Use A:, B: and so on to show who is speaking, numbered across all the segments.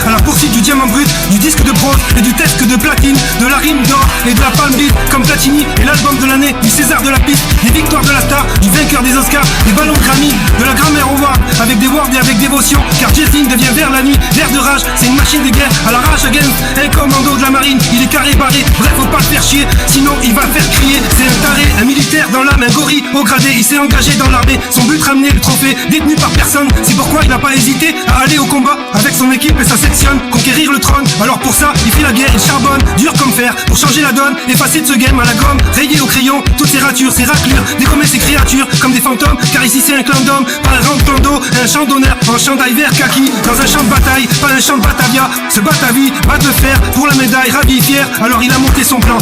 A: à la poursuite du diamant brut, du disque de bronze et du test de platine, de la rime d'or et de la palme beat comme Platini et l'album de l'année, du César de la piste, des victoires de la star, du vainqueur des Oscars, des ballons Grammy, de la grammaire au Ward, avec des words et avec dévotion, car Jessin devient vers la nuit, l'air de rage, c'est une machine de guerre, à la rage against, un commando de la marine, il est carré barré, bref faut pas le faire chier, sinon il va faire crier, c'est un taré, un militaire dans l'âme, un gorille au gradé, il s'est engagé dans l'armée, son but ramener le trophée, détenu par personne, c'est pourquoi il n'a pas hésité à aller au combat, avec son équipe et sa section, conquérir le trône, alors pour ça, il fait la guerre, il charbonne, dur comme fer, pour changer la donne, effacer de ce game à la gomme, rayer au crayon, toutes ses ratures, ses raclures, dégommer ses créatures, comme des fantômes, car ici c'est un clan d'hommes, pas un rang de plan d'eau, un champ d'honneur, un champ d'ail vert kaki, dans un champ de bataille, pas un champ de Batavia, se bat à vie, bat de fer, pour la médaille, ravi, fier, alors il a monté son plan,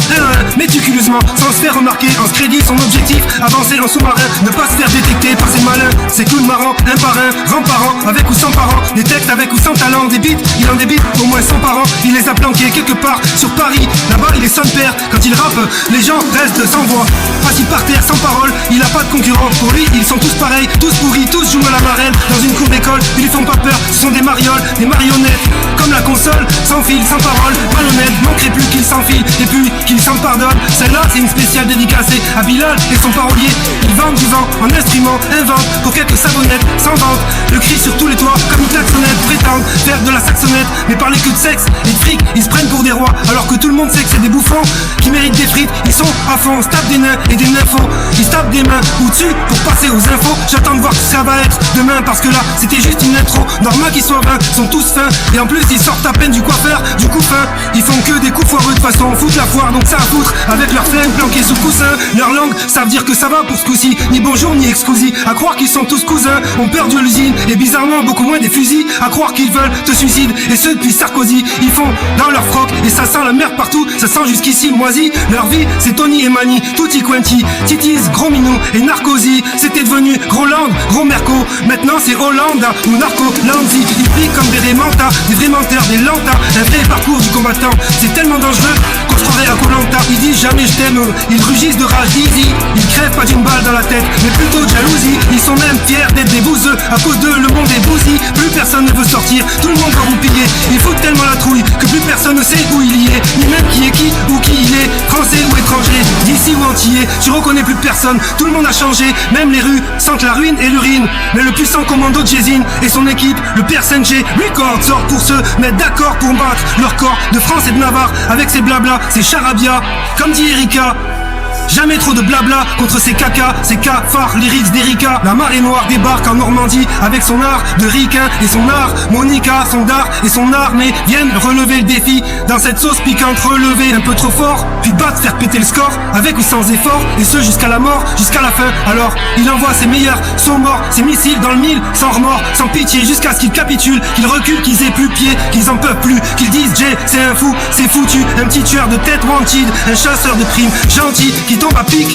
A: méticuleusement, sans se faire remarquer, en se crédit son objectif, avancer en sous-marin, ne pas se faire détecter par ses malins, ses clowns marrants, un par un, rang par an, avec ou sans parents, des textes avec ou sans talent, des beats, il en débite au moins 100 par an, il les a planqués quelque part sur Paris, là-bas il est son père, quand il rappe, les gens restent sans voix, assis par terre sans parole, il a pas de concurrent, pour lui ils sont tous pareils, tous pourris, tous jouent à la marelle, dans une cour d'école, ils lui font pas peur, ce sont des marioles, des marionnettes, comme la console, sans fil, sans parole, malhonnête, manquerait plus qu'il s'enfile, et puis qu'il s'en pardonne, celle-là c'est une spéciale dédicacée à Bilal et son parolier, ils vendent du vent en instrument, inventent pour quelques savonnettes, sans vente, le cri sur tous les toits, comme une klaxonnette, prétendent faire de la saxonnette, mais parler que de sexe et de fric, ils se prennent pour des rois, alors que tout le monde sait que c'est des bouffons, qui méritent des frites, ils sont à fond, se tapent des nains et des nymphos, ils se tapent des mains ou dessus pour passer aux infos, j'attends de voir ce que ça va être demain, parce que là c'était juste une intro, normal qu'ils soient 20, sont tous fins, et en plus ils sortent à peine du coiffeur, du coup fin, ils font que des coups foireux de façon, foutent la foire, donc ça à foutre, avec leurs flingues planquées sous le coussin, leur langue, ça veut dire que ça va pour ce coup-ci, ni bonjour ni exclusi, à croire qu'ils sont tous cousins, ont peur de l'usine, et bizarrement beaucoup moins des fusils, à croire qu'ils veulent te suicide, et ce depuis Sarkozy, ils font dans leur froc, et ça sent la merde partout, ça sent jusqu'ici moisi, leur vie c'est Tony et Mani, Tutti Quanti, Titis, Gros Minou et Narcosi, c'était devenu Gros Land, Gros Merco, maintenant c'est Hollande ou Narco Lanzi, ils piquent comme des rémentas, des vrais menteurs, des lentas, un vrai parcours du combattant, c'est tellement dangereux qu'on se croirait à Koh-Lanta, ils disent jamais je t'aime, ils rugissent de rage easy, ils crèvent pas d'une balle dans la tête, mais plutôt de jalousie, ils sont même fiers d'être des bouseux, à cause d'eux le monde est bousy, plus personne ne veut sortir, tout le monde va roupiller, ils foutent tellement la trouille que plus personne ne sait où il y est, ni même qui est qui ou qui il est, français ou étranger, d'ici ou antillais, tu reconnais plus personne, tout le monde a changé, même les rues sentent la ruine et l'urine, mais le puissant commando de Jessin et son équipe, le père Senche, record sort pour se mettre d'accord pour battre leur corps de France et de Navarre, avec ses blabla, ses charabia, comme dit Erika. Jamais trop de blabla contre ces cacas, ces cafards, lyrics d'Erika. La marée noire débarque en Normandie avec son art de ricain et son art. Monica, son dard et son armée viennent relever le défi. Dans cette sauce piquante relevée un peu trop fort, puis battre, faire péter le score, avec ou sans effort, et ce jusqu'à la mort, jusqu'à la fin. Alors il envoie ses meilleurs, sont morts, ses missiles dans le mille, sans remords, sans pitié, jusqu'à ce qu'ils capitulent, qu'ils reculent, qu'ils aient plus pied, qu'ils en peuvent plus, qu'ils disent Jay, c'est un fou, c'est foutu, un petit tueur de tête wanted, un chasseur de primes, gentil, qui tombe à pic,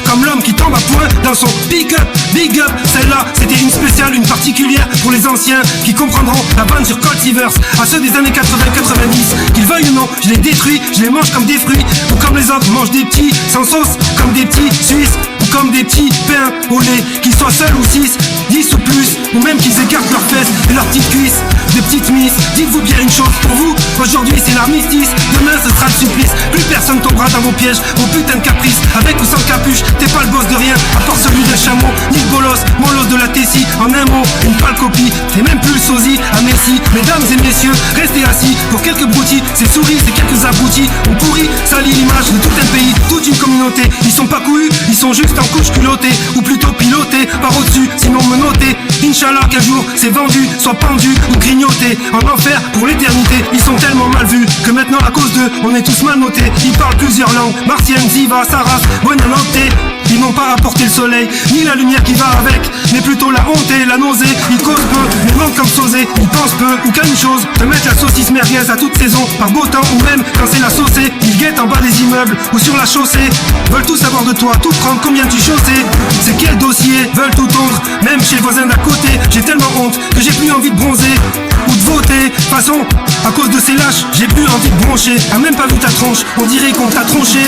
A: comme l'homme qui tombe à point dans son pick-up, big up. Celle-là, c'était une spéciale, une particulière pour les anciens qui comprendront la vanne sur Cold Seavers. À ceux des années 80-90, qu'ils veuillent ou non, je les détruis, je les mange comme des fruits, ou comme les autres mangent des petits sans sauce, comme des petits Suisses, ou comme des petits pains au lait, qu'ils soient seuls ou 6, 10 ou plus, ou même qu'ils écartent leurs fesses et leurs petites cuisses, de petites miss. Dites-vous bien une chose, pour vous, aujourd'hui c'est l'armistice, demain ce sera le supplice, plus personne tombera dans vos pièges, vos putains de caprices, avec ou sans capuche, t'es pas le boss de rien, à part celui d'un chameau, ni le bolos, molos de la Tessie, en un mot, une pâle copie, t'es même plus le sosie, à merci, mesdames et messieurs, restez assis, pour quelques broutilles, ces souris, ces quelques abrutis, on pourrit, salit l'image de tout un pays, toute une communauté, ils sont pas couillus, ils sont juste en couche culottée, ou plutôt pilotés, par au-dessus, sinon menottés, Inch'Allah qu'un jour, c'est vendu, soit pendu ou grignoté, en enfer pour l'éternité, ils sont tellement mal vus, que maintenant à cause d'eux, on est tous mal notés, ils parlent plusieurs langues, martienne, ziva, saras, buena notte. Ils n'ont pas apporté le soleil, ni la lumière qui va avec, mais plutôt la honte et la nausée. Ils causent peu, mais mentent comme sausés. Ils pensent peu, ou qu'à une chose, te mettre la saucisse merguez à toute saison, par beau temps ou même quand c'est la saucée. Ils guettent en bas des immeubles ou sur la chaussée, veulent tout savoir de toi, tout prendre, combien tu chaussais. C'est quel dossier, veulent tout tondre, même chez le voisin d'à côté. J'ai tellement honte que j'ai plus envie de bronzer ou de voter. Façon, À cause de ces lâches, j'ai plus envie de broncher. T'as même pas vu ta tronche, on dirait qu'on t'a tronché,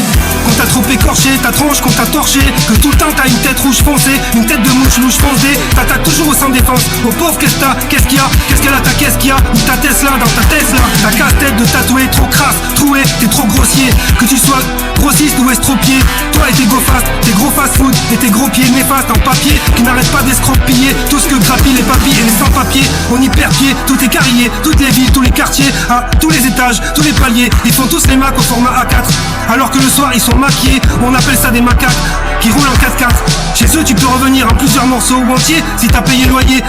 A: qu'on t'a trop écorché, ta tronche, qu'on t'a torché. Que tout le temps t'as une tête rouge foncée, une tête de mouche louche foncée. T'attaques toujours au sans défense, au pauvre qu'est-ce qu'il y a, qu'est-ce qu'elle a, qu'est-ce qu'il y a. Ou ta Tesla, dans ta Tesla, ta casse-tête de tatoué, trop crasse, troué, t'es trop grossier. Que tu sois grossiste ou estropié, toi et tes go fast, tes gros fast-food et tes gros pieds néfastes en papier qui n'arrêtent pas d'escroquiller tout ce que grappillent les papilles et les sans-papiers. On y perd pied, tout est carillé, toutes les villes, tous les quartiers, à tous les étages, tous les paliers. Ils font tous les macs au format A4, alors que le soir ils sont maquillés. On appelle ça des macaques qui roulent en 4x4. Chez eux tu peux revenir en plusieurs morceaux ou entiers si t'as payé le loyer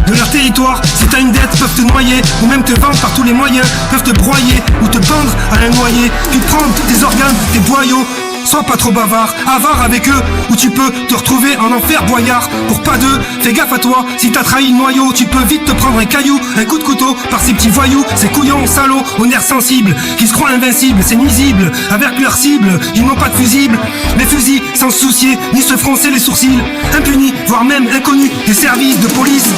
A: de leur territoire. Si t'as une dette, peuvent te noyer ou même te vendre par tous les moyens. Peuvent te broyer ou te pendre à un noyer, puis prendre tes organes, tes boyaux. Sois pas trop bavard, avare avec eux, ou tu peux te retrouver en enfer boyard. Pour pas d'eux, fais gaffe à toi, si t'as trahi le noyau, tu peux vite te prendre un caillou, un coup de couteau par ces petits voyous, ces couillons salauds aux nerfs sensibles, qui se croient invincibles, c'est nuisible. Avec leur cible, ils n'ont pas de fusible. Les fusils sans se soucier, ni se froncer les sourcils. Impunis, voire même inconnus des services de police.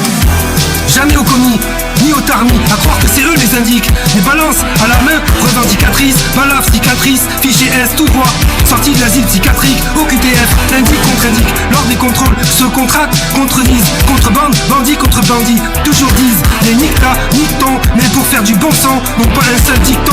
A: Jamais au commis, ni au tarni, à croire que c'est eux les indiques. Les balances à la main, revendicatrice, balafre, cicatrice, fichier S tout droit, sorti de l'asile psychiatrique, au QTF, indique contre-indique. Lors des contrôles, se contractent, contredisent, contrebande, bandit contre bandit, toujours disent, les nique-ta, nique-ton, mais pour faire du bon sang, n'ont pas un seul dicton.